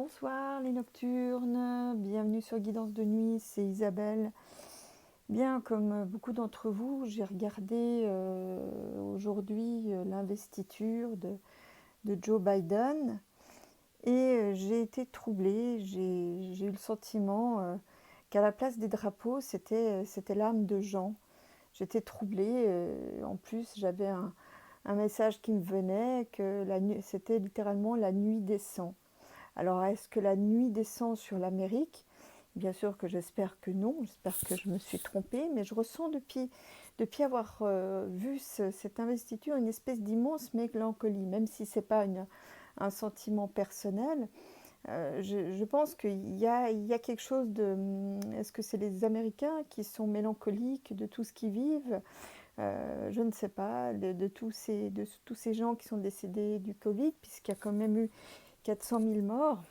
Bonsoir les nocturnes, bienvenue sur Guidance de nuit, c'est Isabelle. Bien, comme beaucoup d'entre vous, j'ai regardé aujourd'hui l'investiture de Joe Biden et j'ai été troublée, j'ai eu le sentiment qu'à la place des drapeaux, c'était l'âme de Jean. J'étais troublée, en plus j'avais un message qui me venait que c'était littéralement la nuit des sangs. Alors, est-ce que la nuit descend sur l'Amérique? Bien sûr que j'espère que non, j'espère que je me suis trompée, mais je ressens depuis avoir vu cette investiture une espèce d'immense mélancolie, même si ce n'est pas un sentiment personnel. Je pense qu'il y a quelque chose de... Est-ce que c'est les Américains qui sont mélancoliques de tout ce qu'ils vivent? Je ne sais pas, de tous ces gens qui sont décédés du Covid, puisqu'il y a quand même eu 400 000 morts.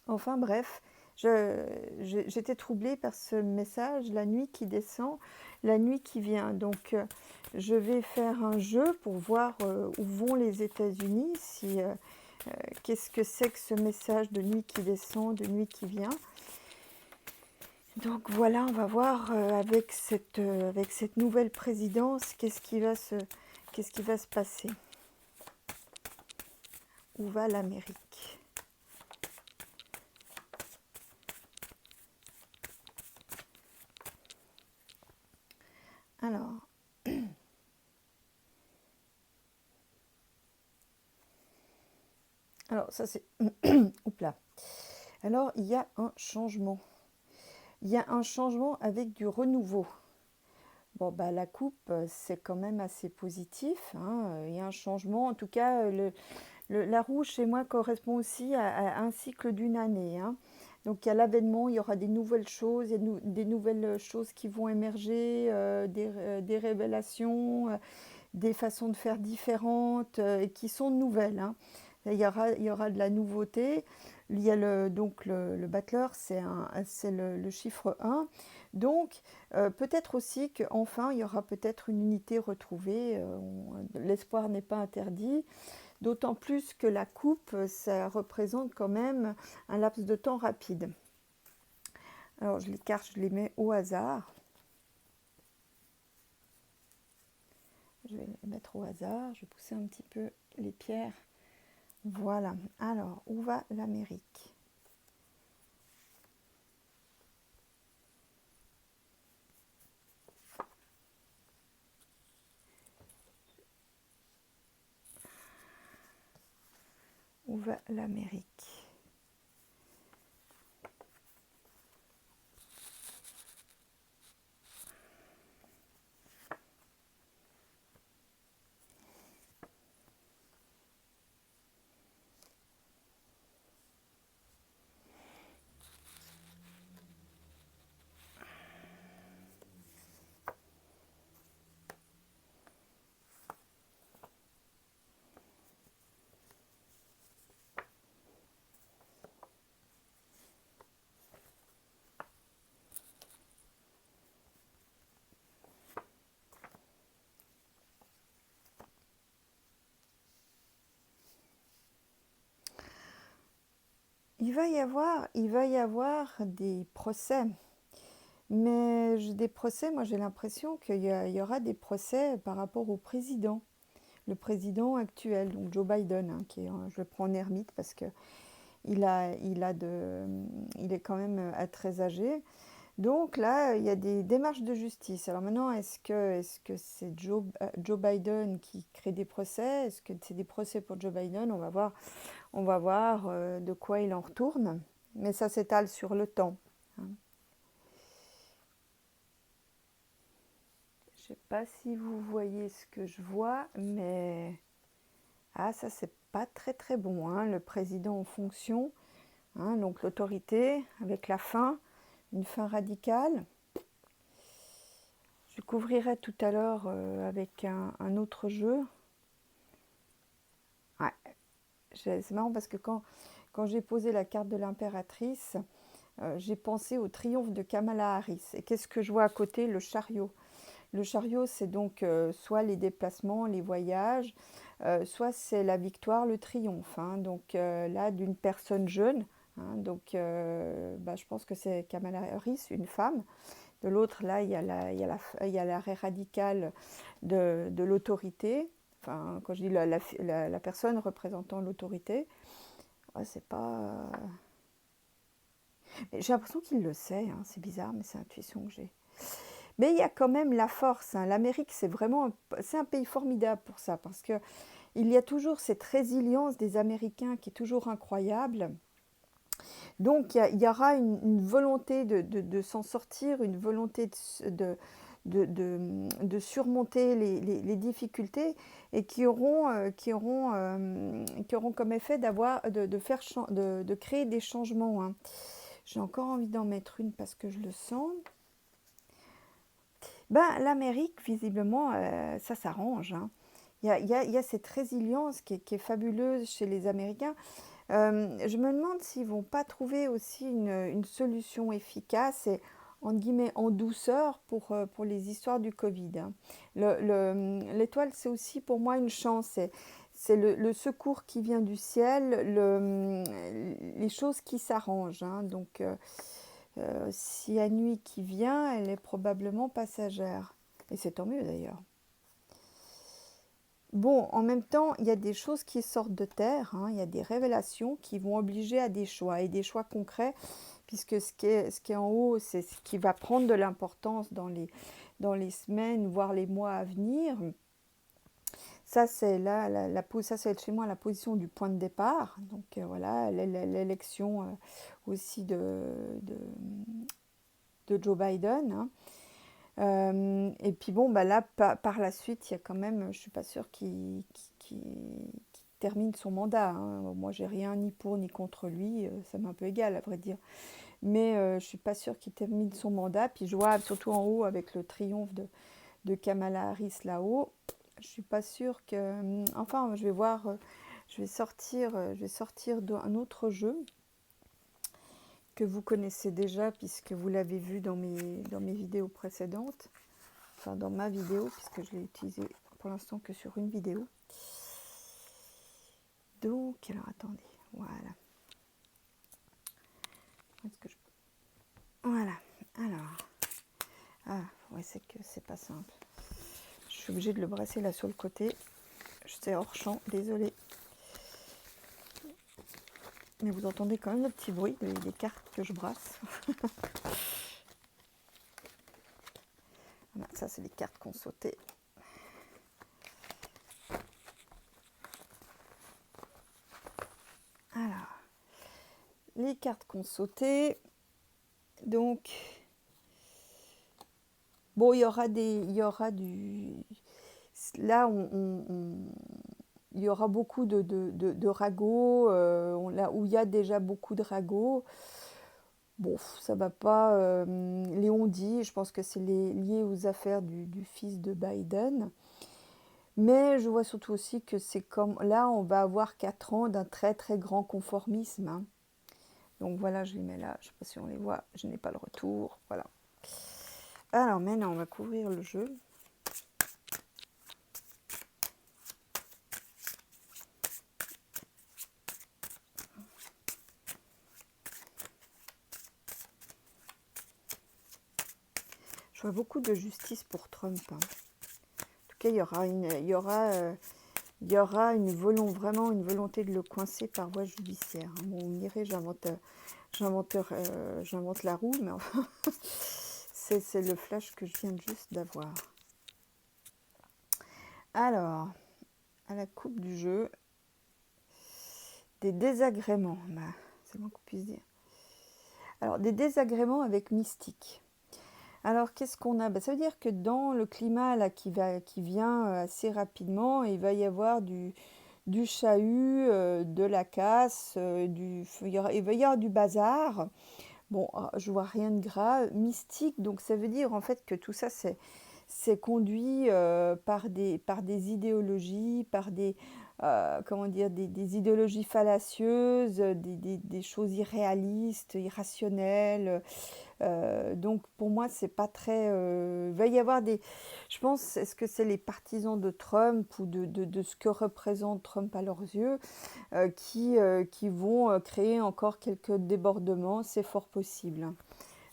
Enfin bref, j'étais troublée par ce message, la nuit qui descend, la nuit qui vient. Donc je vais faire un jeu pour voir où vont les États-Unis, qu'est-ce que c'est que ce message de nuit qui descend, de nuit qui vient. Donc voilà, on va voir avec cette nouvelle présidence, qu'est-ce qui va se passer. Où va l'Amérique? Alors, ça c'est... Oups là. Alors, il y a un changement. Il y a un changement avec du renouveau. Bon, bah, la coupe, c'est quand même assez positif, hein. Il y a un changement. En tout cas, la roue, chez moi, correspond aussi à un cycle d'une année, hein. Donc, il y a l'avènement, il y aura des nouvelles choses, il y a des nouvelles choses qui vont émerger, des révélations, des façons de faire différentes et qui sont nouvelles, hein. Il y aura de la nouveauté. Il y a donc le Battler, c'est le chiffre 1. Donc, peut-être aussi qu'enfin, il y aura peut-être une unité retrouvée. L'espoir n'est pas interdit. D'autant plus que la coupe, ça représente quand même un laps de temps rapide. Alors, les cartes, je les mets au hasard. Je vais les mettre au hasard. Je vais pousser un petit peu les pierres. Voilà. Alors, où va l'Amérique? Où va l'Amérique? Il va y avoir des procès. Mais des procès, moi j'ai l'impression qu'il y aura des procès par rapport au président. Le président actuel, donc Joe Biden, hein, je le prends en ermite parce que il est quand même très âgé. Donc là, il y a des démarches de justice. Alors maintenant, est-ce que c'est Joe Biden qui crée des procès? Est-ce que c'est des procès pour Joe Biden? On va voir de quoi il en retourne. Mais ça s'étale sur le temps, hein. Je ne sais pas si vous voyez ce que je vois, mais... Ah, ça, c'est pas très très bon, hein. Le président en fonction, hein, donc l'autorité avec une fin radicale. Je couvrirai tout à l'heure avec un autre jeu. Ouais. C'est marrant parce que quand j'ai posé la carte de l'impératrice, j'ai pensé au triomphe de Kamala Harris. Et qu'est-ce que je vois à côté? Le chariot. Le chariot, c'est donc soit les déplacements, les voyages, soit c'est la victoire, le triomphe, hein. Donc là, d'une personne jeune, hein. Donc bah, je pense que c'est Kamala Harris, une femme. De l'autre, là, il y a l'arrêt radical de l'autorité. Enfin, quand je dis la personne représentant l'autorité, ouais, c'est pas... J'ai l'impression qu'il le sait, hein, c'est bizarre, mais c'est l'intuition que j'ai. Mais il y a quand même la force, hein. L'Amérique, c'est vraiment c'est un pays formidable pour ça, parce que il y a toujours cette résilience des Américains qui est toujours incroyable. Donc il y aura une volonté de s'en sortir, une volonté de surmonter les difficultés et qui auront comme effet de créer des changements, hein. J'ai encore envie d'en mettre une parce que je le sens. Ben, l'Amérique, visiblement, ça s'arrange, hein. Il y a cette résilience qui est fabuleuse chez les Américains. Je me demande s'ils vont pas trouver aussi une solution efficace et entre guillemets en douceur pour les histoires du Covid, hein. L'étoile, c'est aussi pour moi une chance. C'est le secours qui vient du ciel, les choses qui s'arrangent, hein. Donc, si la nuit qui vient, elle est probablement passagère. Et c'est tant mieux d'ailleurs. Bon, en même temps, il y a des choses qui sortent de terre, hein. Il y a des révélations qui vont obliger à des choix, et des choix concrets, puisque ce qui est en haut, c'est ce qui va prendre de l'importance dans les semaines, voire les mois à venir. Ça, c'est là, ça, c'est chez moi la position du point de départ. Donc voilà, l'élection aussi de Joe Biden, hein. Et puis bon, bah là, par la suite, il y a quand même, je suis pas sûre qu'il termine son mandat, hein. Moi, j'ai rien ni pour ni contre lui, ça m'est un peu égal, à vrai dire. Mais je suis pas sûre qu'il termine son mandat. Puis je vois surtout en haut avec le triomphe de Kamala Harris là-haut. Je suis pas sûre que, enfin, je vais voir, je vais sortir d'un autre jeu que vous connaissez déjà puisque vous l'avez vu dans mes vidéos précédentes. Enfin, dans ma vidéo, puisque je l'ai utilisé pour l'instant que sur une vidéo. Donc, alors attendez, voilà. Est-ce que je... Voilà, alors. Ah, ouais, c'est que c'est pas simple. Je suis obligée de le brasser là sur le côté. C'est hors champ, désolée. Mais vous entendez quand même le petit bruit des cartes que je brasse. Voilà, ça, c'est les cartes qu'on sautait. Alors, les cartes qu'on sautait. Donc, bon, il y aura du... Là, il y aura beaucoup de ragots, là où il y a déjà beaucoup de ragots. Bon, ça va pas. Léon dit, je pense que c'est lié aux affaires du fils de Biden. Mais je vois surtout aussi que c'est comme... Là, on va avoir 4 ans d'un très très grand conformisme, hein. Donc voilà, je les mets là. Je ne sais pas si on les voit. Je n'ai pas le retour. Voilà. Alors maintenant, on va couvrir le jeu. Je vois beaucoup de justice pour Trump, hein. En tout cas, il y aura vraiment une volonté de le coincer par voie judiciaire, hein. Bon, vous me direz, j'invente la roue, mais enfin, c'est le flash que je viens juste d'avoir. Alors, à la coupe du jeu, des désagréments, bah, c'est le moins qu'on puisse dire. Alors, des désagréments avec Mystique. Alors, qu'est-ce qu'on a? Bah, ça veut dire que dans le climat là, qui vient assez rapidement, il va y avoir du chahut, de la casse, il va y avoir du bazar. Bon, je vois rien de grave. Mystique, donc ça veut dire en fait que tout ça, c'est conduit par des idéologies, comment dire, des idéologies fallacieuses, des choses irréalistes, irrationnelles. Donc pour moi, c'est pas très. Il va y avoir des. Je pense, est-ce que c'est les partisans de Trump ou de ce que représente Trump à leurs yeux qui vont créer encore quelques débordements? C'est fort possible, hein.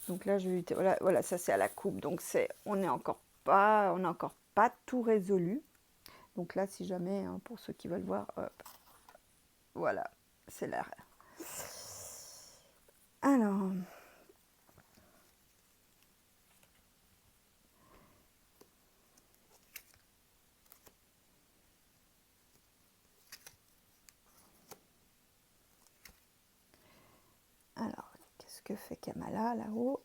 Donc là, voilà, voilà, ça c'est à la coupe. Donc on n'a encore pas tout résolu. Donc là, si jamais, hein, pour ceux qui veulent voir, hop, voilà, c'est là. Alors, qu'est-ce que fait Kamala là-haut?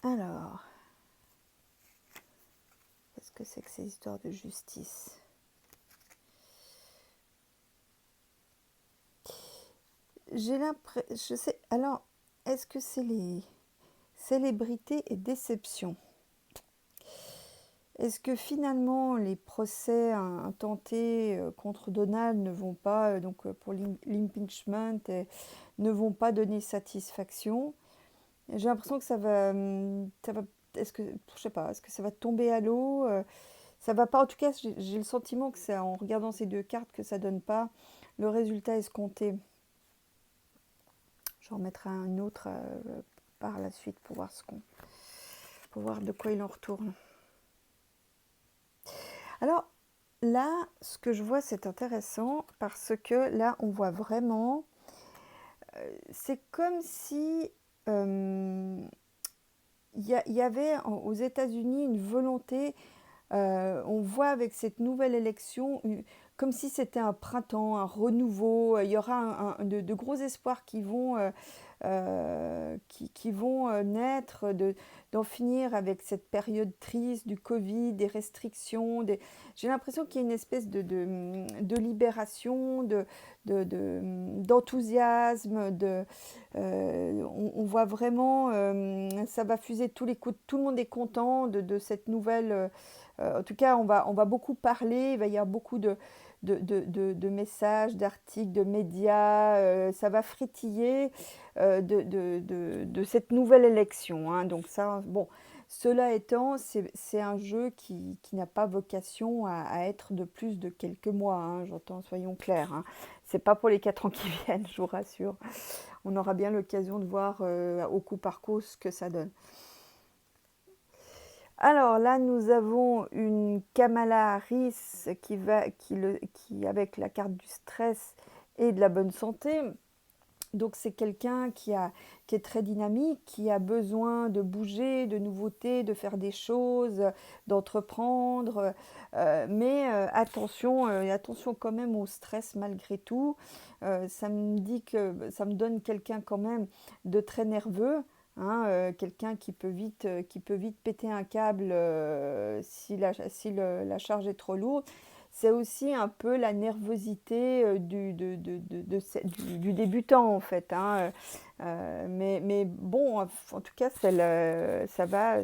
Alors, qu'est-ce que c'est que ces histoires de justice? J'ai l'impression, je sais, alors, est-ce que c'est les célébrités et déception? Est-ce que finalement les procès intentés contre Donald ne vont pas, donc pour l'impeachment, ne vont pas donner satisfaction? J'ai l'impression que ça va, est-ce que, je sais pas, est-ce que ça va tomber à l'eau? Ça va pas, en tout cas, j'ai le sentiment que c'est en regardant ces deux cartes que ça donne pas le résultat escompté. J'en remettrai un autre par la suite pour voir de quoi il en retourne. Alors là, ce que je vois, c'est intéressant parce que là, on voit vraiment, c'est comme si y avait aux États-Unis une volonté. On voit avec cette nouvelle élection, comme si c'était un printemps, un renouveau. Il y aura de gros espoirs qui vont naître, d'en finir avec cette période triste du Covid, des restrictions. J'ai l'impression qu'il y a une espèce de libération, d'enthousiasme. On voit vraiment, ça va fuser de tous les coups. Tout le monde est content de cette nouvelle. En tout cas, on va beaucoup parler, il va y avoir beaucoup de messages, d'articles, de médias, ça va frétiller de cette nouvelle élection, hein. Donc ça, bon, cela étant, c'est un jeu qui n'a pas vocation à être de plus de quelques mois, hein, j'entends, soyons clairs, hein. C'est pas pour les 4 ans qui viennent, je vous rassure. On aura bien l'occasion de voir au coup par coup ce que ça donne. Alors là, nous avons une Kamala Harris qui, avec la carte du stress et de la bonne santé. Donc c'est quelqu'un qui est très dynamique, qui a besoin de bouger, de nouveautés, de faire des choses, d'entreprendre. Attention, attention quand même au stress malgré tout. Ça me dit que ça me donne quelqu'un quand même de très nerveux. Hein, quelqu'un qui peut vite péter un câble si la charge est trop lourde. C'est aussi un peu la nervosité du débutant en fait, hein. Mais bon, en tout cas, ça va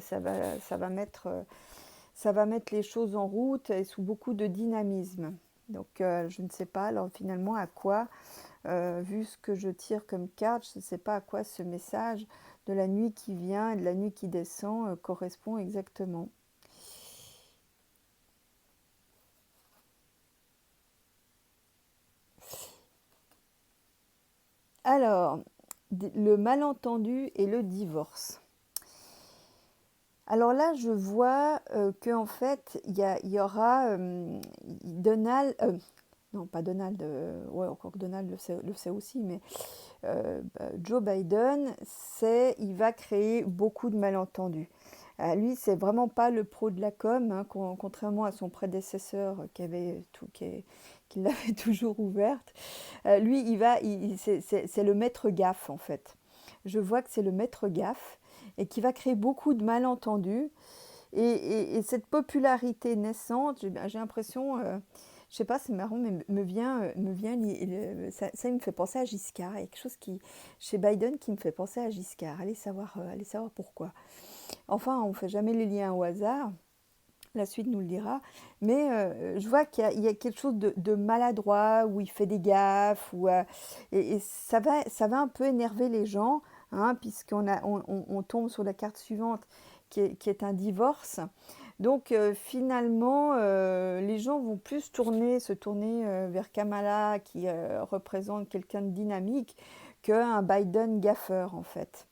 mettre les choses en route et sous beaucoup de dynamisme. Donc je ne sais pas alors finalement à quoi, vu ce que je tire comme carte, je ne sais pas à quoi ce message de la nuit qui vient et de la nuit qui descend correspond exactement. Alors, le malentendu et le divorce. Alors là, je vois qu'en fait, il y aura Donald, non pas Donald, ouais, encore que Donald le sait aussi, mais Joe Biden, il va créer beaucoup de malentendus. Lui, c'est vraiment pas le pro de la com, hein, contrairement à son prédécesseur qui l'avait toujours ouverte. Lui, c'est le maître gaffe en fait. Je vois que c'est le maître gaffe et qui va créer beaucoup de malentendus. Et cette popularité naissante, j'ai l'impression, je sais pas, c'est marrant, mais ça me fait penser à Giscard. Il y a quelque chose chez Biden qui me fait penser à Giscard. Allez savoir pourquoi. Enfin, on ne fait jamais les liens au hasard. La suite nous le dira. Mais je vois qu'il y a quelque chose de maladroit, où il fait des gaffes, et ça va un peu énerver les gens, hein, on tombe sur la carte suivante, qui est un divorce. Donc finalement, les gens vont plus se tourner vers Kamala, qui représente quelqu'un de dynamique, qu'un Biden gaffeur, en fait.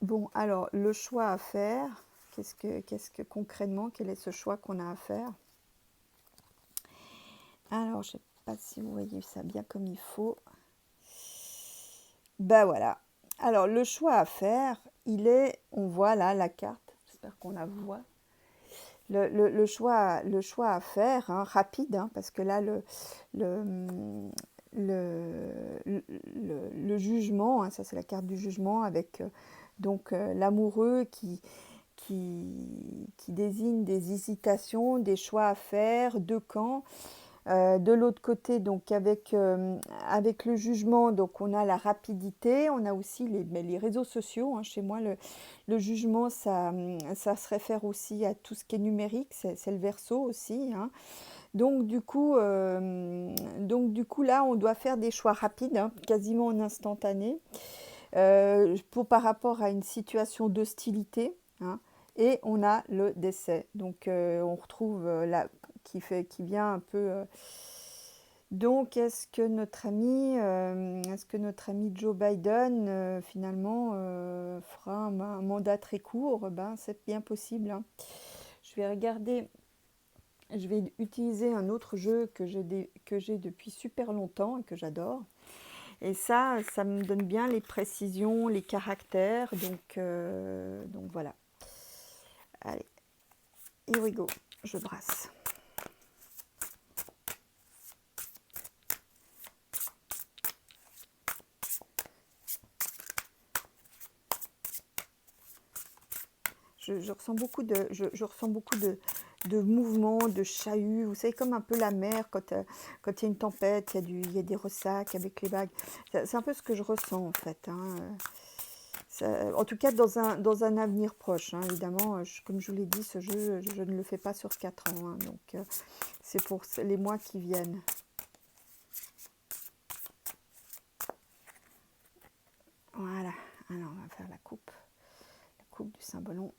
Bon, alors, le choix à faire, concrètement, quel est ce choix qu'on a à faire? Alors, je ne sais pas si vous voyez ça bien comme il faut. Ben voilà. Alors, le choix à faire, on voit là la carte, j'espère qu'on la voit. Le choix à faire, hein, rapide, hein, parce que là, le jugement, hein, ça c'est la carte du jugement, avec l'amoureux qui désigne des hésitations, des choix à faire, deux camps. De l'autre côté, donc avec le jugement, donc on a la rapidité, on a aussi les réseaux sociaux, hein. Chez moi, le jugement, ça se réfère aussi à tout ce qui est numérique, c'est le verso aussi, hein. Donc du coup, là, on doit faire des choix rapides, hein, quasiment en instantané, par rapport à une situation d'hostilité, hein. Et on a le décès. Donc on retrouve là qui vient un peu. Donc est-ce que notre ami Joe Biden finalement fera un mandat très court? Ben c'est bien possible, hein. Je vais regarder. Je vais utiliser un autre jeu que j'ai depuis super longtemps et que j'adore. Et ça me donne bien les précisions, les caractères. Donc voilà. Allez, here we go. Je brasse. Je ressens beaucoup de mouvements, de chahuts. Vous savez, comme un peu la mer, quand il y a une tempête, il y a des ressacs avec les vagues. C'est un peu ce que je ressens, en fait, hein. En tout cas, dans un avenir proche, hein. Évidemment, comme je vous l'ai dit, ce jeu, je ne le fais pas sur 4 ans, hein. Donc, c'est pour les mois qui viennent. Voilà. Alors, on va faire la coupe du cymbalon.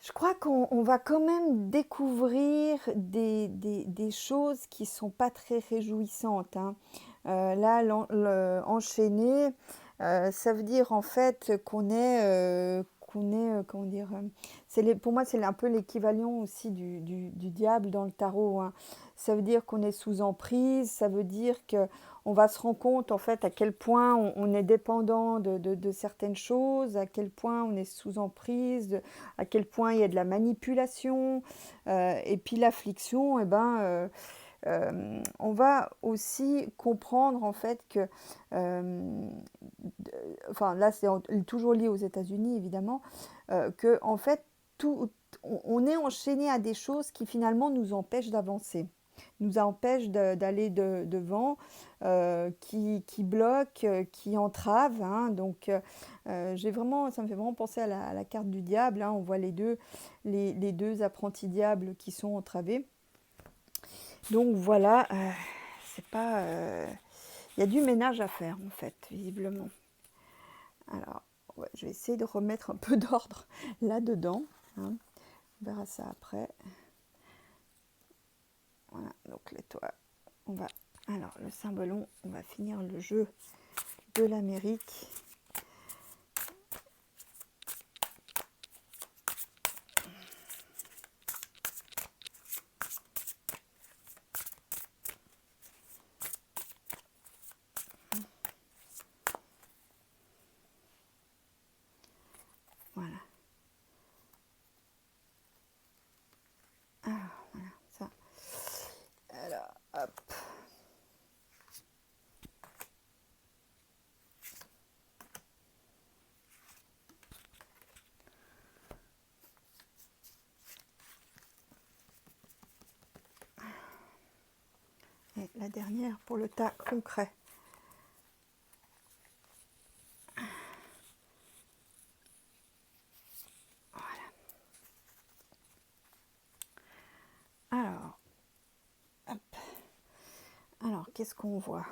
Je crois qu'on va quand même découvrir des choses qui ne sont pas très réjouissantes, hein. Là, enchaîner, ça veut dire en fait comment dire, pour moi, c'est un peu l'équivalent aussi du diable dans le tarot, hein. Ça veut dire qu'on est sous emprise, ça veut dire qu'on va se rendre compte en fait à quel point on est dépendant de certaines choses, à quel point on est sous emprise, à quel point il y a de la manipulation, et puis l'affliction, on va aussi comprendre en fait que, enfin là c'est toujours lié aux États-Unis évidemment, que en fait on est enchaîné à des choses qui finalement nous empêchent d'avancer, nous empêchent d'aller devant, qui bloquent, qui entravent, hein. Donc ça me fait vraiment penser à la carte du diable, hein. On voit les deux apprentis diables qui sont entravés. Donc voilà, c'est pas. Il y a du ménage à faire en fait, visiblement. Alors, ouais, je vais essayer de remettre un peu d'ordre là-dedans, hein. On verra ça après. Voilà, donc l'étoile. Alors, le cymbalon, on va finir le jeu de l'Amérique. la dernière pour le tas concret. Alors, hop. Alors, qu'est-ce qu'on voit?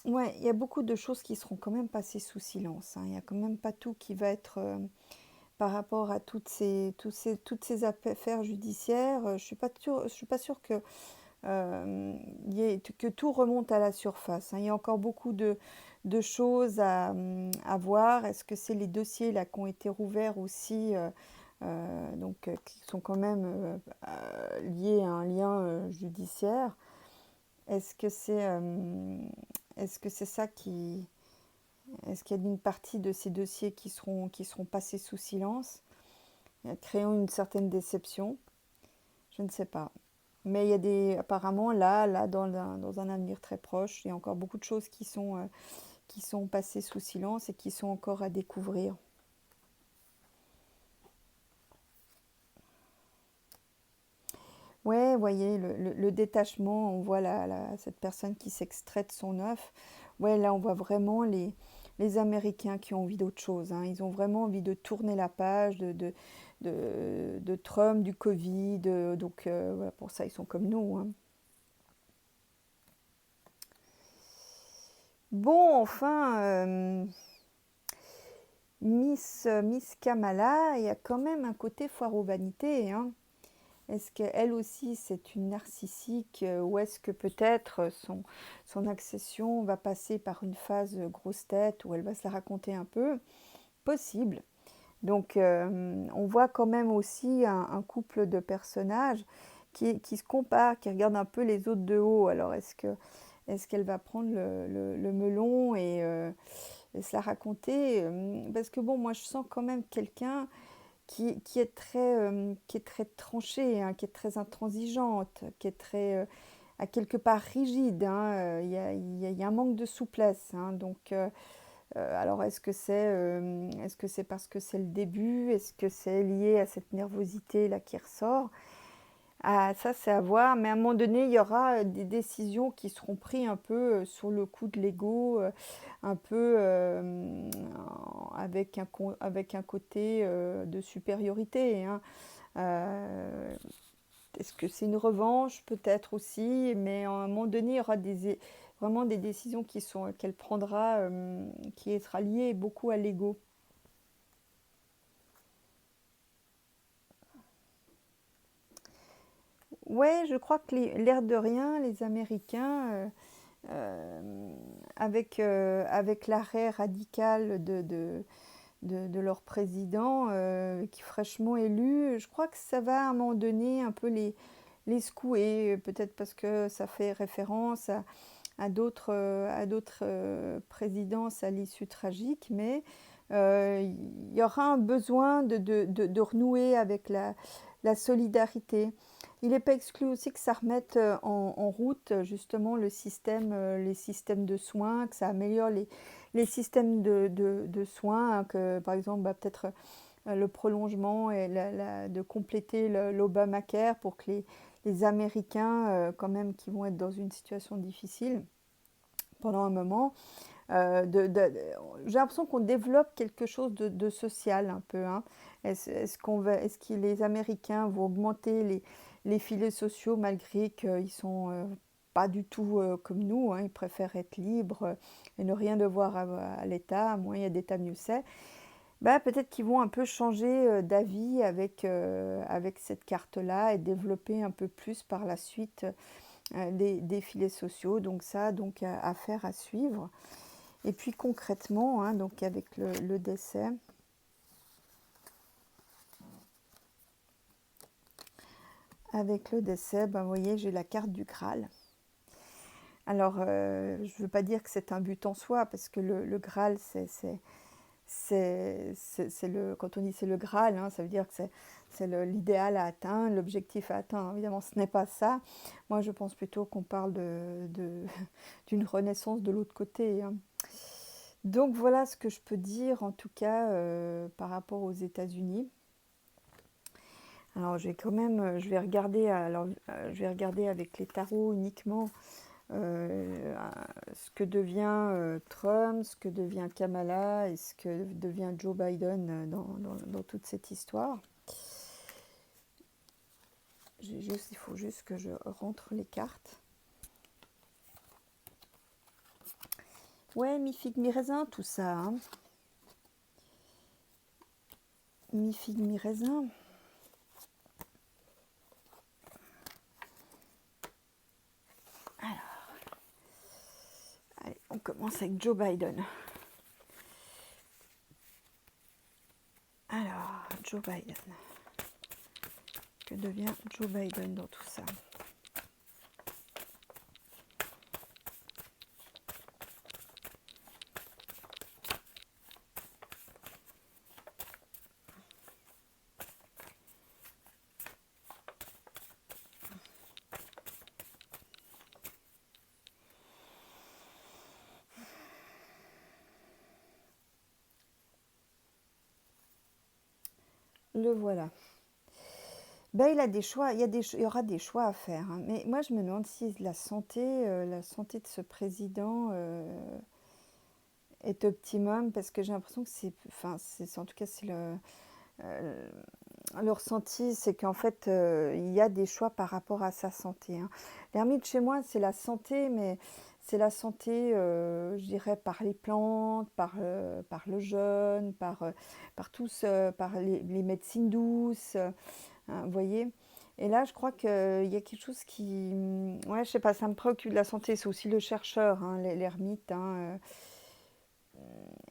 Ouais, il y a beaucoup de choses qui seront quand même passées sous silence, hein. Il n'y a quand même pas tout qui va être par rapport à toutes ces affaires judiciaires. Je suis pas sûre que, que tout remonte à la surface, hein. Il y a encore beaucoup de choses à voir. Est-ce que c'est les dossiers là qui ont été rouverts aussi, qui sont quand même liés à un lien judiciaire? Est-ce que c'est est-ce que c'est ça qui... Est-ce qu'il y a une partie de ces dossiers qui seront passés sous silence, créant une certaine déception? Je ne sais pas. Mais il y a apparemment là dans un avenir très proche, il y a encore beaucoup de choses qui sont passées sous silence et qui sont encore à découvrir. Ouais, vous voyez, le détachement, on voit cette personne qui s'extrait de son œuf. Ouais, là, on voit vraiment les Américains qui ont envie d'autre chose, hein. Ils ont vraiment envie de tourner la page de Trump, du Covid. Voilà, pour ça, ils sont comme nous, hein. Bon, enfin, Miss Kamala, il y a quand même un côté foire aux vanités, hein. Est-ce qu'elle aussi c'est une narcissique, ou est-ce que peut-être son accession va passer par une phase grosse tête où elle va se la raconter un peu? Possible. Donc on voit quand même aussi un couple de personnages qui se comparent, qui regardent un peu les autres de haut. Alors est-ce qu'elle va prendre le melon et se la raconter? Parce que bon, moi je sens quand même quelqu'un qui est très tranchée, hein, qui est très intransigeante, qui est très, à quelque part rigide, hein. Il y a un manque de souplesse, hein. Alors est-ce que c'est parce que c'est le début? Est-ce que c'est lié à cette nervosité là qui ressort? Ah, ça, c'est à voir, mais à un moment donné, il y aura des décisions qui seront prises un peu sur le coup de l'ego, un peu avec un côté de supériorité, hein. Euh, Est-ce que c'est une revanche? Peut-être aussi, mais à un moment donné, il y aura vraiment des décisions qu'elle prendra, qui sera liées beaucoup à l'ego. Ouais, je crois que l'air de rien, les Américains, euh, avec l'arrêt radical de leur président qui est fraîchement élu, je crois que ça va à un moment donné un peu les secouer, peut-être parce que ça fait référence à d'autres présidences à l'issue tragique, mais il y aura un besoin de renouer avec la solidarité. Il n'est pas exclu aussi que ça remette en route justement les systèmes de soins, que ça améliore les systèmes de soins, hein, que par exemple peut-être le prolongement et de compléter l'Obamacare pour que les Américains, quand même, qui vont être dans une situation difficile pendant un moment, j'ai l'impression qu'on développe quelque chose de social un peu, hein. Est-ce que les Américains vont augmenter les filets sociaux malgré qu'ils sont pas du tout comme nous, hein. Ils préfèrent être libres et ne rien devoir à l'État, moins il y a d'État mieux c'est. Bah, peut-être qu'ils vont un peu changer d'avis avec cette carte-là et développer un peu plus par la suite des filets sociaux. Donc ça, donc à faire, à suivre. Et puis concrètement, hein, donc avec le décès, ben, vous voyez, j'ai la carte du Graal. Alors, je ne veux pas dire que c'est un but en soi, parce que le Graal, quand on dit c'est le Graal, hein, ça veut dire que c'est l'idéal à atteindre, l'objectif à atteindre. Évidemment, ce n'est pas ça. Moi, je pense plutôt qu'on parle d'une renaissance de l'autre côté, hein. Donc voilà ce que je peux dire en tout cas par rapport aux États-Unis. Alors je vais regarder, je vais regarder avec les tarots uniquement ce que devient Trump, ce que devient Kamala et ce que devient Joe Biden dans toute cette histoire. Il faut juste que je rentre les cartes. Ouais, mi-figue, mi-raisin, tout ça. Hein. Mi-figue, mi-raisin. Allez, on commence avec Joe Biden. Alors, Joe Biden. Que devient Joe Biden dans tout ça? Le voilà. Ben, il a des choix, il y aura des choix à faire. Hein. Mais moi, je me demande si la santé de ce président est optimum, parce que j'ai l'impression que en tout cas, c'est le ressenti, c'est qu'en fait, il y a des choix par rapport à sa santé. Hein. L'ermite, chez moi, c'est la santé, mais c'est la santé, je dirais, par les plantes, par le jeûne, par les médecines douces. Hein, vous voyez? Et là, je crois qu'il y a quelque chose qui... Ouais, je sais pas, ça me préoccupe de la santé. C'est aussi le chercheur, hein, l'ermite. Hein,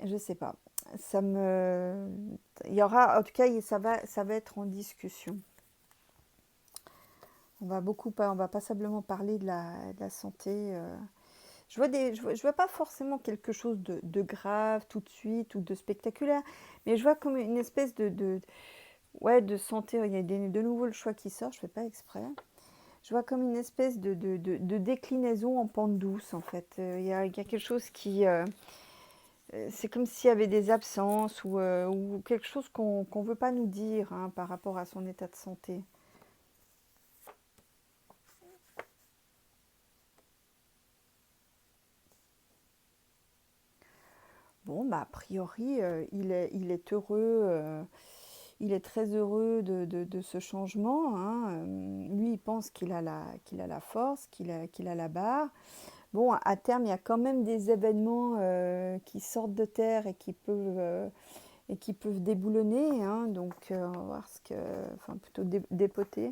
je sais pas. Ça me... Il y aura... En tout cas, ça va être en discussion. On va passablement parler de la santé. Je vois pas forcément quelque chose de grave tout de suite ou de spectaculaire, mais je vois comme une espèce ouais, de santé. Il y a de nouveau le choix qui sort, je fais pas exprès. Je vois comme une espèce de déclinaison en pente douce, en fait. Il y a quelque chose qui... c'est comme s'il y avait des absences ou quelque chose qu'on ne veut pas nous dire hein, par rapport à son état de santé. Bon, bah, a priori, il est heureux, il est très heureux de ce changement. Hein. Lui, il pense qu'il a la force, qu'il a la barre. Bon, à terme, il y a quand même des événements qui sortent de terre et qui peuvent déboulonner. Hein. Donc, on va voir enfin, plutôt dépoter.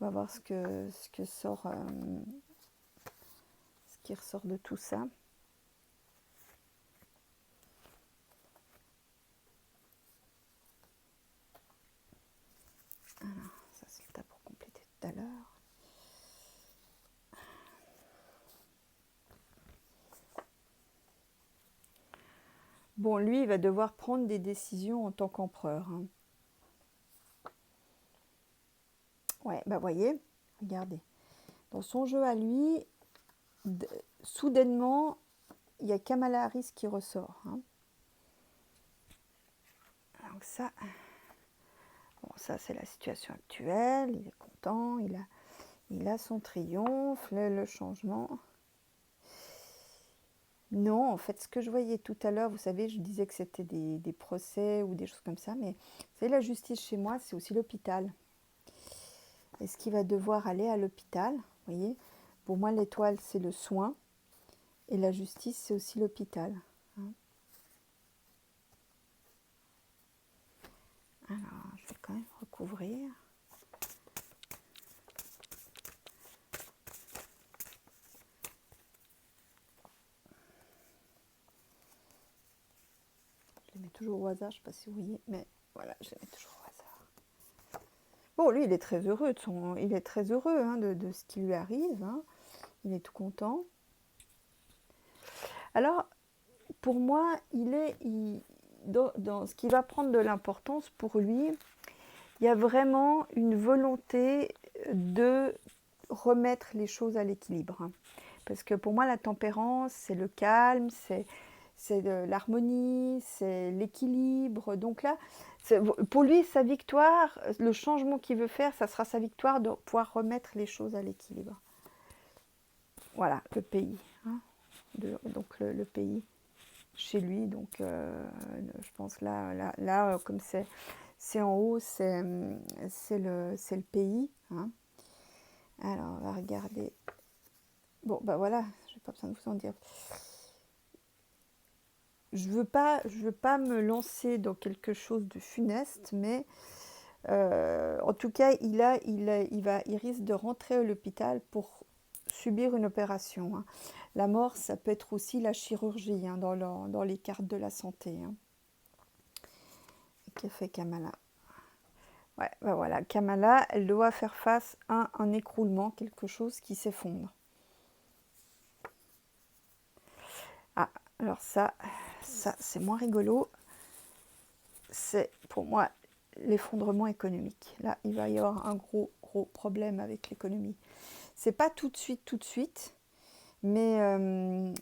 On va voir ce que sort, ce qui ressort de tout ça. Alors, ça c'est le tas pour compléter tout à l'heure. Bon, lui, il va devoir prendre des décisions en tant qu'empereur. Hein. Ouais, bah voyez, regardez. Dans son jeu à lui, soudainement, il y a Kamala Harris qui ressort. Hein. Donc ça, bon, ça c'est la situation actuelle. Il est content, il a son triomphe, le changement. Non, en fait, ce que je voyais tout à l'heure, vous savez, je disais que c'était des procès ou des choses comme ça, mais vous savez, la justice chez moi, c'est aussi l'hôpital. Est-ce qu'il va devoir aller à l'hôpital? Vous voyez, pour moi, l'étoile, c'est le soin, et la justice, c'est aussi l'hôpital. Hein. Alors, je vais quand même recouvrir. Je les mets toujours au hasard, je ne sais pas si vous voyez, mais voilà, je les mets toujours au hasard. Bon, lui, il est très heureux, il est très heureux hein, de ce qui lui arrive. Hein. Il est tout content. Alors, pour moi, dans ce qui va prendre de l'importance pour lui, il y a vraiment une volonté de remettre les choses à l'équilibre. Hein. Parce que pour moi, la tempérance, c'est le calme, c'est l'harmonie, c'est l'équilibre. Donc là, pour lui, sa victoire, le changement qu'il veut faire, ça sera sa victoire de pouvoir remettre les choses à l'équilibre. Voilà, le pays. Hein, donc le pays chez lui. Donc je pense là comme c'est en haut, c'est le pays. Hein. Alors, on va regarder. Bon, bah voilà, je n'ai pas besoin de vous en dire. Je veux pas me lancer dans quelque chose de funeste, mais en tout cas, il risque de rentrer à l'hôpital pour subir une opération. Hein. La mort, ça peut être aussi la chirurgie hein, dans les cartes de la santé. Hein. Qu'a fait Kamala? Ouais, ben voilà, Kamala, elle doit faire face à un écroulement, quelque chose qui s'effondre. Ah, alors ça c'est moins rigolo. C'est pour moi l'effondrement économique. Là, il va y avoir un gros problème avec l'économie. C'est pas tout de suite, mais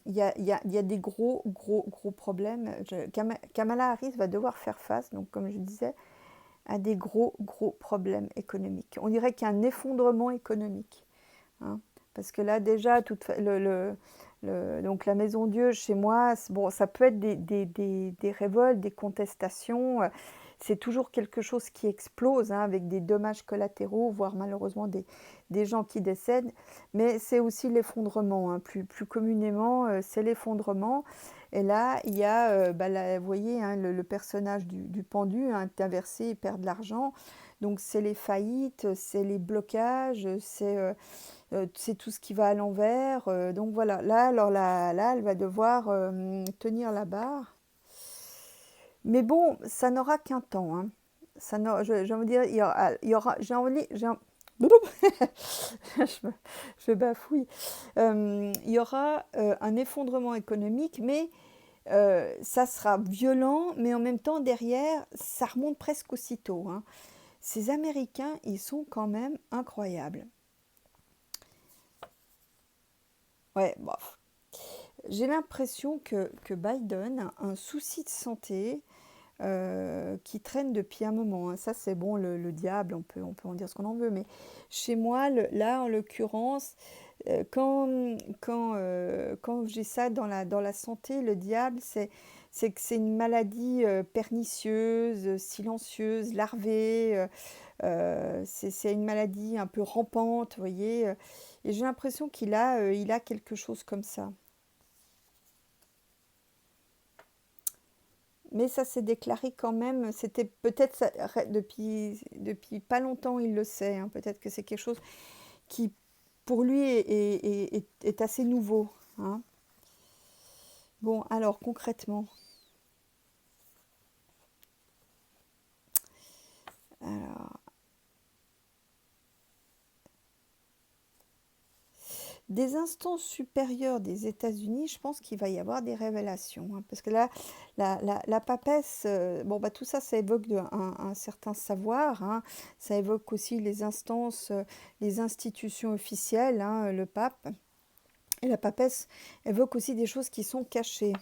il y a des gros problèmes. Kamala Harris va devoir faire face, donc comme je disais, à des gros problèmes économiques. On dirait qu'il y a un effondrement économique. Hein, parce que là, déjà, donc la Maison Dieu, chez moi, bon, ça peut être des révoltes, des contestations. C'est toujours quelque chose qui explose, hein, avec des dommages collatéraux, voire malheureusement des gens qui décèdent. Mais c'est aussi l'effondrement. Hein, plus communément, c'est l'effondrement. Et là, il y a, vous voyez, hein, le personnage du pendu, hein, est inversé, il perd de l'argent. Donc c'est les faillites, c'est les blocages, c'est tout ce qui va à l'envers. Donc voilà, là, elle va devoir tenir la barre. Mais bon, ça n'aura qu'un temps. Hein. Je veux dire, j'ai envie, je bafouille. Il y aura un effondrement économique, mais ça sera violent, mais en même temps, derrière, ça remonte presque aussitôt. Hein. Ces Américains, ils sont quand même incroyables. Ouais, bof. J'ai l'impression que Biden a un souci de santé qui traîne depuis un moment. Hein. Ça, c'est bon, le diable, on peut en dire ce qu'on en veut. Mais chez moi, là, en l'occurrence, quand j'ai ça dans la santé, le diable, c'est que c'est une maladie pernicieuse, silencieuse, larvée. C'est une maladie un peu rampante, vous voyez. Et j'ai l'impression il a quelque chose comme ça. Mais ça s'est déclaré quand même, c'était peut-être depuis pas longtemps, il le sait. Hein, peut-être que c'est quelque chose qui, pour lui, est assez nouveau. Hein. Bon, alors concrètement. Alors, des instances supérieures des États-Unis, je pense qu'il va y avoir des révélations. Hein, parce que là, la papesse, bon, bah, tout ça, ça évoque un certain savoir. Hein, ça évoque aussi les instances, les institutions officielles, hein, le pape. Et la papesse évoque aussi des choses qui sont cachées.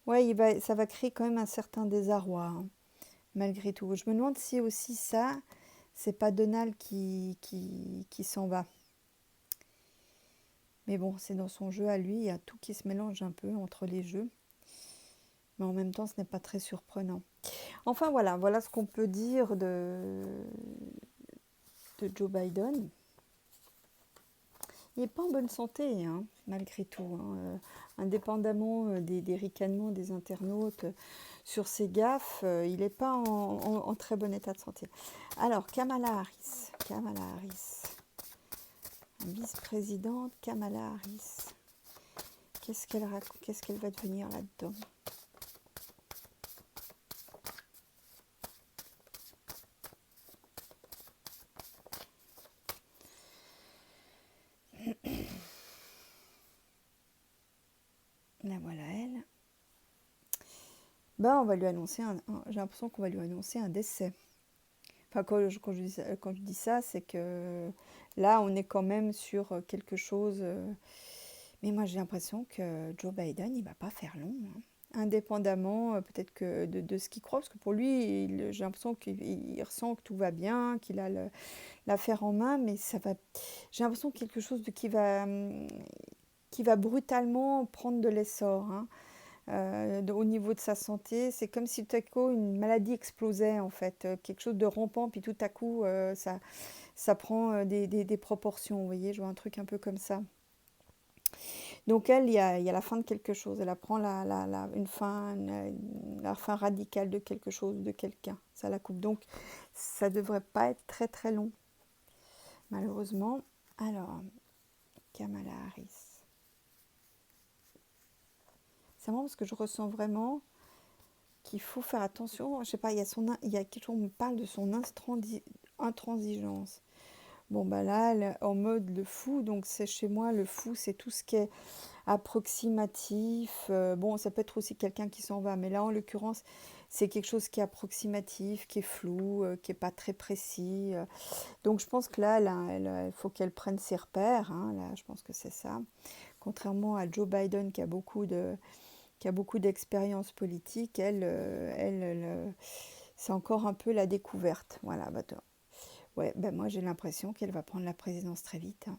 Ouais, ça va créer quand même un certain désarroi, hein, malgré tout. Je me demande si aussi ça, c'est pas Donald qui s'en va. Mais bon, c'est dans son jeu à lui, il y a tout qui se mélange un peu entre les jeux. Mais en même temps, ce n'est pas très surprenant. Enfin voilà ce qu'on peut dire de Joe Biden. Il n'est pas en bonne santé, hein, malgré tout. Hein. Indépendamment des ricanements des internautes sur ses gaffes, il n'est pas en très bon état de santé. Alors, Kamala Harris. Vice-présidente Kamala Harris. Qu'est-ce qu'elle va devenir là-dedans? La voilà elle. Ben, on va lui annoncer j'ai l'impression qu'on va lui annoncer un décès. Enfin, quand je dis ça, c'est que là, on est quand même sur quelque chose. Mais moi, j'ai l'impression que Joe Biden, il va pas faire long, hein. Indépendamment peut-être que de ce qu'il croit, parce que pour lui, j'ai l'impression qu'il ressent que tout va bien, qu'il a l'affaire en main, mais j'ai l'impression que quelque chose qui va brutalement prendre de l'essor, hein. Au niveau de sa santé, c'est comme si tout à coup une maladie explosait en fait, quelque chose de rampant, puis tout à coup ça prend des proportions, vous voyez, je vois un truc un peu comme ça. Donc elle, il y a la fin de quelque chose, elle apprend la fin radicale de quelque chose, de quelqu'un, ça la coupe. Donc ça devrait pas être très très long, malheureusement. Alors, Kamala Harris. C'est marrant parce que je ressens vraiment qu'il faut faire attention. Je sais pas, il y a quelque chose, on me parle de son intransigeance. Bon, bah là, elle est en mode le fou, donc c'est chez moi, le fou, c'est tout ce qui est approximatif. Bon, ça peut être aussi quelqu'un qui s'en va, mais là, en l'occurrence, c'est quelque chose qui est approximatif, qui est flou, qui est pas très précis. Donc, je pense que là, il faut qu'elle prenne ses repères, hein, là, je pense que c'est ça. Contrairement à Joe Biden qui a beaucoup d'expérience politique, c'est encore un peu la découverte. Voilà, bah, ouais, ben moi j'ai l'impression qu'elle va prendre la présidence très vite, hein.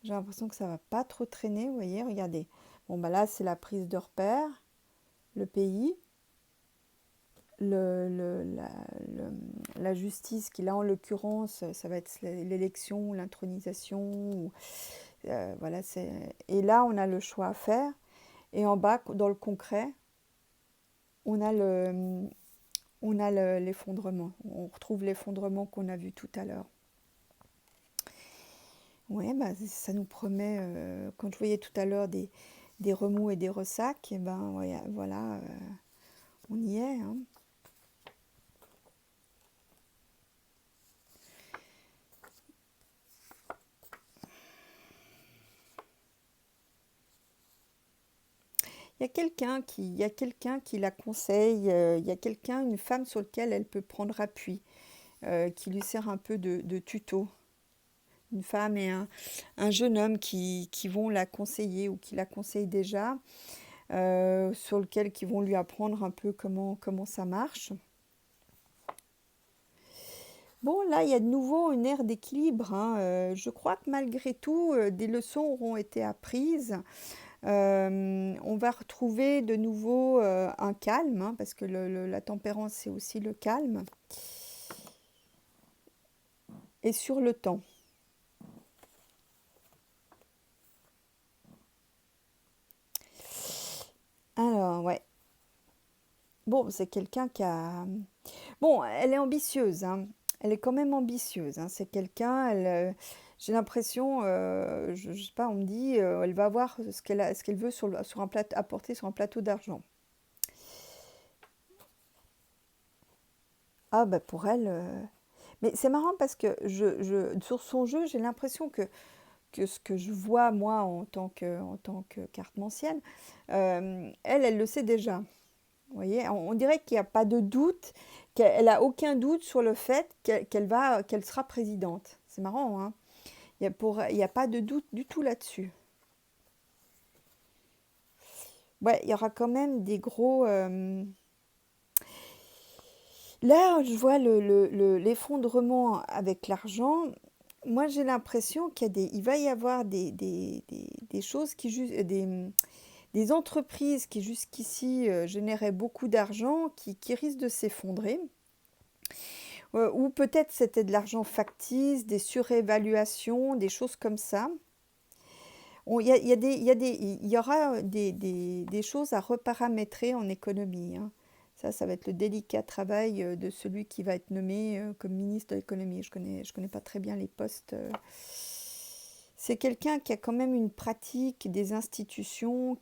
J'ai l'impression que ça va pas trop traîner, vous voyez, regardez. Bon, bah là c'est la prise de repère, le pays, la justice, qui là en l'occurrence, ça va être l'élection, l'intronisation. Voilà, et là on a le choix à faire. Et en bas, dans le concret, on a l'effondrement. On retrouve l'effondrement qu'on a vu tout à l'heure. Ouais, bah, ça nous promet, quand je voyais tout à l'heure des remous et des ressacs, et ben ouais, voilà, on y est, hein. Il y a quelqu'un qui la conseille, il y a quelqu'un, une femme sur laquelle elle peut prendre appui, qui lui sert un peu de tuto. Une femme et un jeune homme qui vont la conseiller ou qui la conseillent déjà, sur lequel qui vont lui apprendre un peu comment ça marche. Bon, là, il y a de nouveau une ère d'équilibre, hein. Je crois que malgré tout, des leçons auront été apprises. On va retrouver de nouveau un calme, hein, parce que la tempérance, c'est aussi le calme. Et sur le temps. Alors, ouais. Bon, c'est quelqu'un qui a... Bon, elle est ambitieuse, hein. Elle est quand même ambitieuse, hein. C'est quelqu'un, j'ai l'impression, je sais pas, on me dit, elle va avoir ce qu'elle veut sur un plateau, apporter sur un plateau d'argent. Ah, bah pour elle... Mais c'est marrant parce que sur son jeu, j'ai l'impression que ce que je vois, moi, en tant que cartomancienne, elle le sait déjà. Vous voyez, on dirait qu'il n'y a pas de doute, qu'elle n'a aucun doute sur le fait qu'elle sera présidente. C'est marrant, hein. Il y a pas de doute du tout là-dessus. Ouais, il y aura quand même des gros... Là, je vois l'effondrement avec l'argent. Moi, j'ai l'impression il va y avoir des choses des entreprises qui jusqu'ici généraient beaucoup d'argent qui risquent de s'effondrer. Ou peut-être c'était de l'argent factice, des surévaluations, des choses comme ça. Il y aura des choses à reparamétrer en économie, hein. Ça va être le délicat travail de celui qui va être nommé comme ministre de l'économie. Je connais pas très bien les postes. C'est quelqu'un qui a quand même une pratique des institutions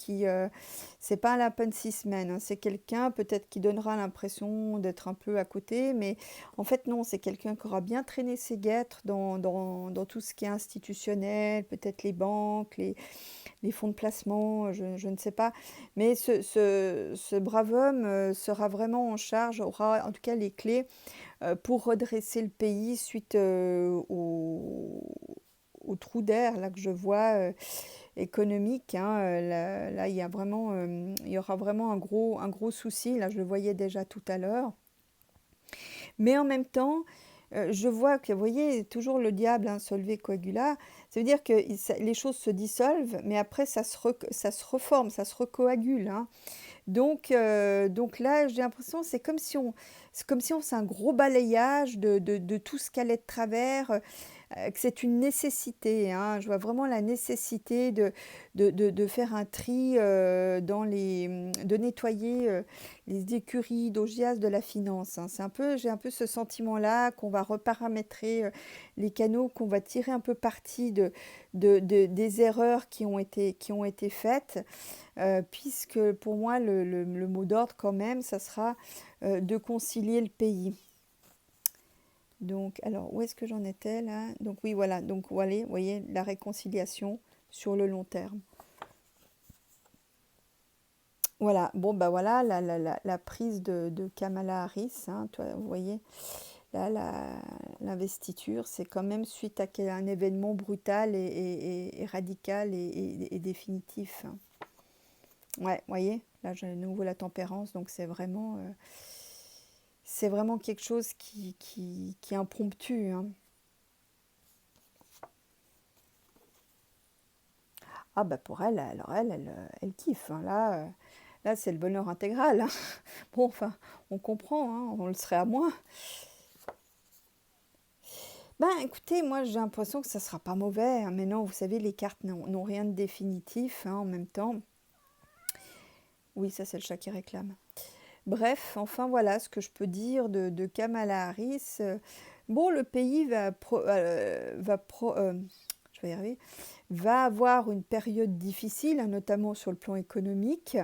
c'est pas un lapin de 6 semaines, hein. C'est quelqu'un peut-être qui donnera l'impression d'être un peu à côté, mais en fait non, c'est quelqu'un qui aura bien traîné ses guêtres dans tout ce qui est institutionnel, peut-être les banques, les fonds de placement, je ne sais pas. Mais ce brave homme sera vraiment en charge, aura en tout cas les clés pour redresser le pays suite au trou d'air là que je vois économique, hein, là, il y aura vraiment un gros souci. Là, je le voyais déjà tout à l'heure. Mais en même temps, je vois que, vous voyez, toujours le diable, hein, solve coagula. Ça veut dire que les choses se dissolvent, mais après, ça se reforme, ça se recoagule, hein. Donc là, j'ai l'impression, c'est comme si on faisait un gros balayage de tout ce qu'elle est de travers, que c'est une nécessité, hein. Je vois vraiment la nécessité de faire un tri, de nettoyer les écuries d'augias de la finance, hein. J'ai un peu ce sentiment-là qu'on va reparamétrer les canaux, qu'on va tirer un peu parti des erreurs qui ont été faites. Puisque pour moi, le mot d'ordre quand même, ça sera de concilier le pays. Donc, alors, où est-ce que j'en étais là? Donc oui, voilà, donc voilà, vous voyez, la réconciliation sur le long terme. Voilà, bon, bah voilà, la prise de Kamala Harris, hein, toi, vous voyez, là, l'investiture, c'est quand même suite à un événement brutal et radical et définitif, hein. Ouais, vous voyez, là j'ai à nouveau la tempérance, donc c'est vraiment quelque chose qui est impromptu, hein. Ah bah pour elle, alors elle kiffe, hein. Là c'est le bonheur intégral, hein. Bon, enfin, on comprend, hein, on le serait à moins. Ben écoutez, moi j'ai l'impression que ça sera pas mauvais, hein. Mais non, vous savez, les cartes n'ont rien de définitif, hein, en même temps. Oui, ça c'est le chat qui réclame. Bref, enfin voilà ce que je peux dire de Kamala Harris. Bon, le pays je vais y arriver, va avoir une période difficile, hein, notamment sur le plan économique.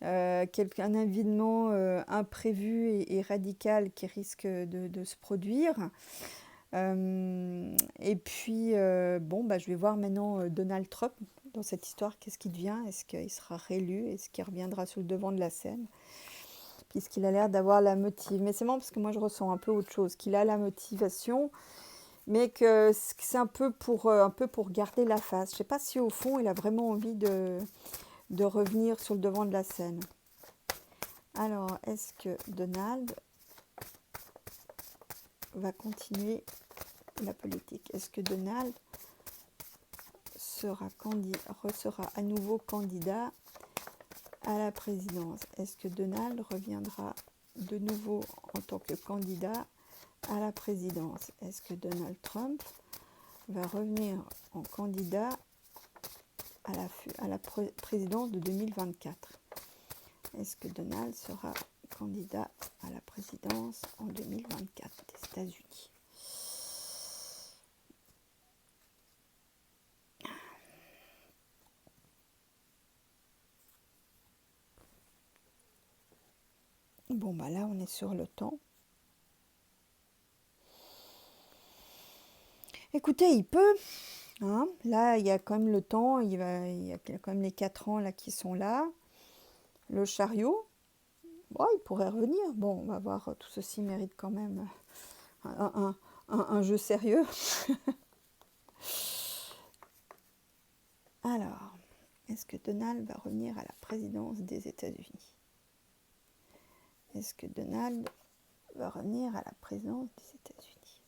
Un événement imprévu et radical qui risque de se produire. Et puis, bon, bah, je vais voir maintenant Donald Trump dans cette histoire. Qu'est-ce qu'il devient? Est-ce qu'il sera réélu? Est-ce qu'il reviendra sur le devant de la scène? Puisqu'il a l'air d'avoir la motivation. Mais c'est marrant parce que moi je ressens un peu autre chose, qu'il a la motivation, mais que c'est un peu pour garder la face. Je ne sais pas si au fond il a vraiment envie de revenir sur le devant de la scène. Alors, est-ce que Donald va continuer la politique? Est-ce que Donald sera à nouveau candidat à la présidence? Est-ce que Donald reviendra de nouveau en tant que candidat à la présidence? Est-ce que Donald Trump va revenir en candidat à la présidence de 2024? Est-ce que Donald sera candidat à la présidence en 2024 des États-Unis? Bon, bah là, on est sur le temps. Écoutez, il peut, hein. Là, il y a quand même le temps, il y a quand même les 4 ans là, qui sont là. Le chariot, bon, il pourrait revenir. Bon, on va voir, tout ceci mérite quand même un jeu sérieux. Alors, est-ce que Donald va revenir à la présidence des États-Unis? Est-ce que Donald va revenir à la présidence des États-Unis?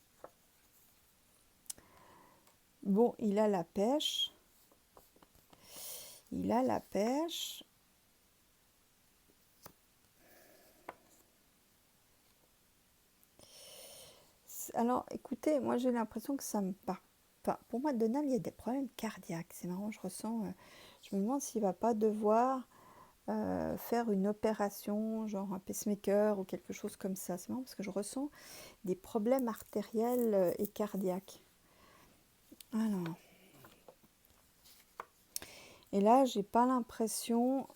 Bon, il a la pêche. Il a la pêche. Alors, écoutez, moi j'ai l'impression que ça me part. Enfin, pour moi, Donald, il y a des problèmes cardiaques. C'est marrant, je ressens. Je me demande s'il va pas devoir faire une opération, genre un pacemaker ou quelque chose comme ça. C'est marrant parce que je ressens des problèmes artériels et cardiaques. Alors. Et là, j'ai pas l'impression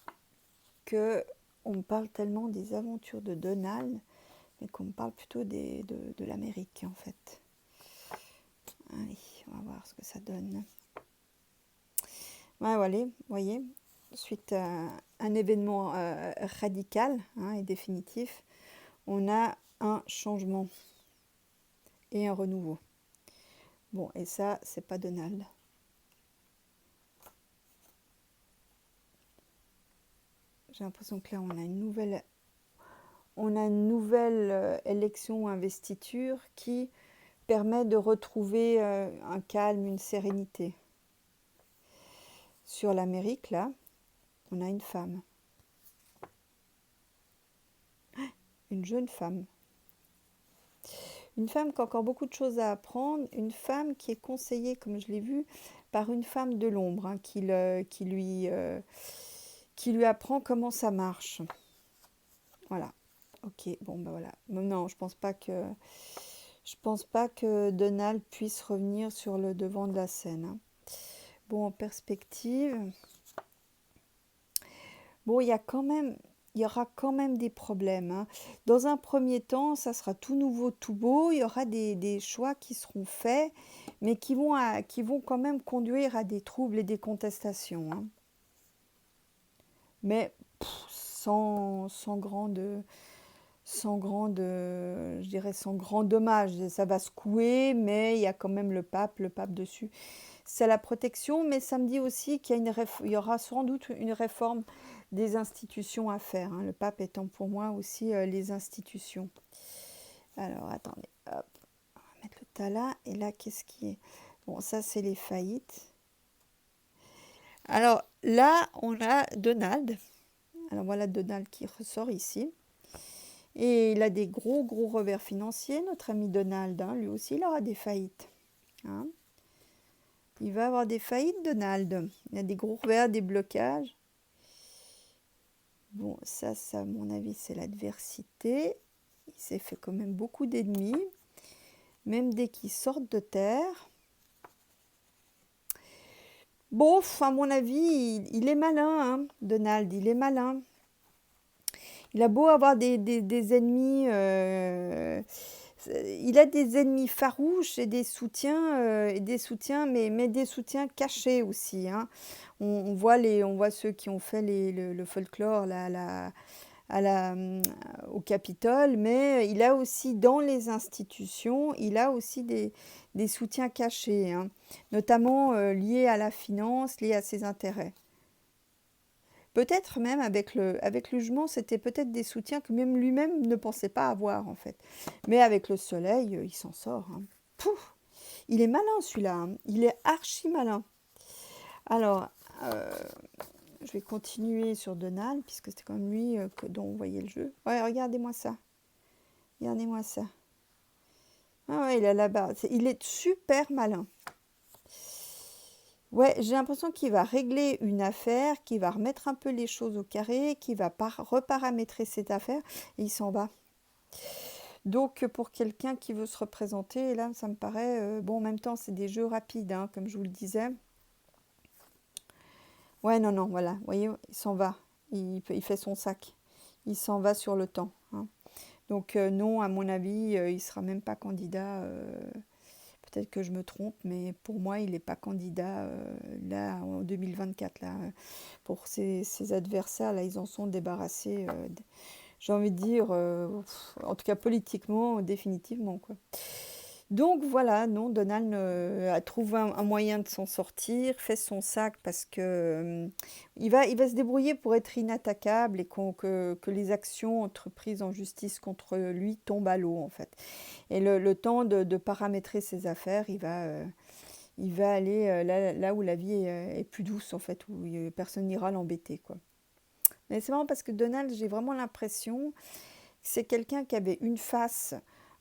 que on me parle tellement des aventures de Donald, mais qu'on me parle plutôt de l'Amérique en fait. Allez, on va voir ce que ça donne. Ouais, voilà, vous voyez, suite à un événement radical, hein, et définitif, on a un changement et un renouveau. Bon, et ça, c'est pas Donald. J'ai l'impression que là, on a une nouvelle élection, investiture qui permet de retrouver un calme, une sérénité. Sur l'Amérique, là, on a une femme. Une jeune femme. Une femme qui a encore beaucoup de choses à apprendre. Une femme qui est conseillée, comme je l'ai vu, par une femme de l'ombre, hein, qui lui apprend comment ça marche. Voilà. Ok, bon ben voilà. Non, je pense pas que Donald puisse revenir sur le devant de la scène, hein. Bon, en perspective, bon, il y aura quand même des problèmes, hein. Dans un premier temps, ça sera tout nouveau, tout beau. Il y aura des choix qui seront faits, mais qui vont quand même conduire à des troubles et des contestations, hein. Mais sans je dirais sans grand dommage. Ça va secouer, mais il y a quand même le pape dessus. C'est la protection, mais ça me dit aussi qu'il y aura sans doute une réforme des institutions à faire, hein. Le pape étant pour moi aussi les institutions. Alors, attendez, hop, on va mettre le tas là. Et là, qu'est-ce qui est? Bon, ça, c'est les faillites. Alors, là, on a Donald. Alors, voilà Donald qui ressort ici. Et il a des gros revers financiers, notre ami Donald, hein. Lui aussi, il aura des faillites, hein. Il va avoir des faillites, Donald. Il a des gros revers, des blocages. Bon, ça, à mon avis, c'est l'adversité. Il s'est fait quand même beaucoup d'ennemis, même dès qu'ils sortent de terre. Bon, à mon avis, il est malin, hein, Donald, il est malin. Il a beau avoir des ennemis, il a des ennemis farouches et des soutiens, mais des soutiens cachés aussi, hein. On voit ceux qui ont fait le folklore là, au Capitole, mais il a aussi dans les institutions, il a aussi des soutiens cachés, hein, notamment liés à la finance, liés à ses intérêts. Peut-être même avec le jugement, c'était peut-être des soutiens que même lui-même ne pensait pas avoir en fait. Mais avec le soleil, il s'en sort, hein. Pouf, il est malin celui-là, hein. Il est archi malin. Alors, je vais continuer sur Donald, puisque c'était comme lui dont on voyait le jeu. Ouais, regardez-moi ça. Regardez-moi ça. Ah ouais, il est là-bas. Il est super malin. Ouais, j'ai l'impression qu'il va régler une affaire, qu'il va remettre un peu les choses au carré, qu'il va reparamétrer cette affaire, et il s'en va. Donc, pour quelqu'un qui veut se représenter, là, ça me paraît... bon, en même temps, c'est des jeux rapides, hein, comme je vous le disais. Ouais, non, voilà, vous voyez, il s'en va. Il fait son sac. Il s'en va sur le temps, hein. Donc, non, à mon avis, il ne sera même pas candidat. Peut-être que je me trompe, mais pour moi, il n'est pas candidat là en 2024. Là, pour ses adversaires, là, ils en sont débarrassés. J'ai envie de dire, en tout cas politiquement, définitivement, quoi. Donc voilà, non, Donald a trouvé un moyen de s'en sortir, fait son sac parce que il va se débrouiller pour être inattaquable et que les actions entreprises en justice contre lui tombent à l'eau en fait. Et le temps de paramétrer ses affaires, il va aller là où la vie est plus douce en fait, où personne n'ira l'embêter quoi. Mais c'est marrant parce que Donald, j'ai vraiment l'impression que c'est quelqu'un qui avait une face,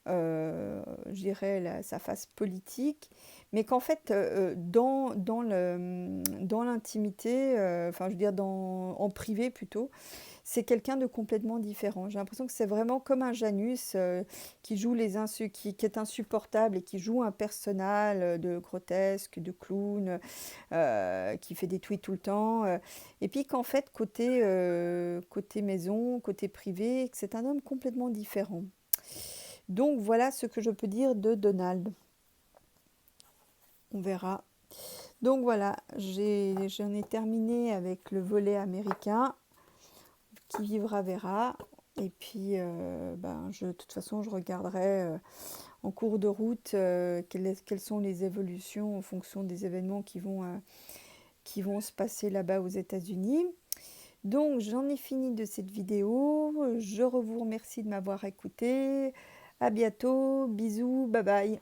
je dirais sa face politique, mais qu'en fait, dans l'intimité, enfin je veux dire en privé plutôt, c'est quelqu'un de complètement différent. J'ai l'impression que c'est vraiment comme un Janus qui joue qui est insupportable et qui joue un personnage de grotesque, de clown, qui fait des tweets tout le temps. Et puis qu'en fait, côté maison, côté privé, que c'est un homme complètement différent. Donc voilà ce que je peux dire de Donald. On verra. Donc voilà, j'en ai terminé avec le volet américain. Qui vivra verra. Et puis, de toute façon, je regarderai en cours de route quelles sont les évolutions en fonction des événements qui vont se passer là-bas aux États-Unis. Donc, j'en ai fini de cette vidéo. Je vous remercie de m'avoir écouté. À bientôt. Bisous. Bye bye.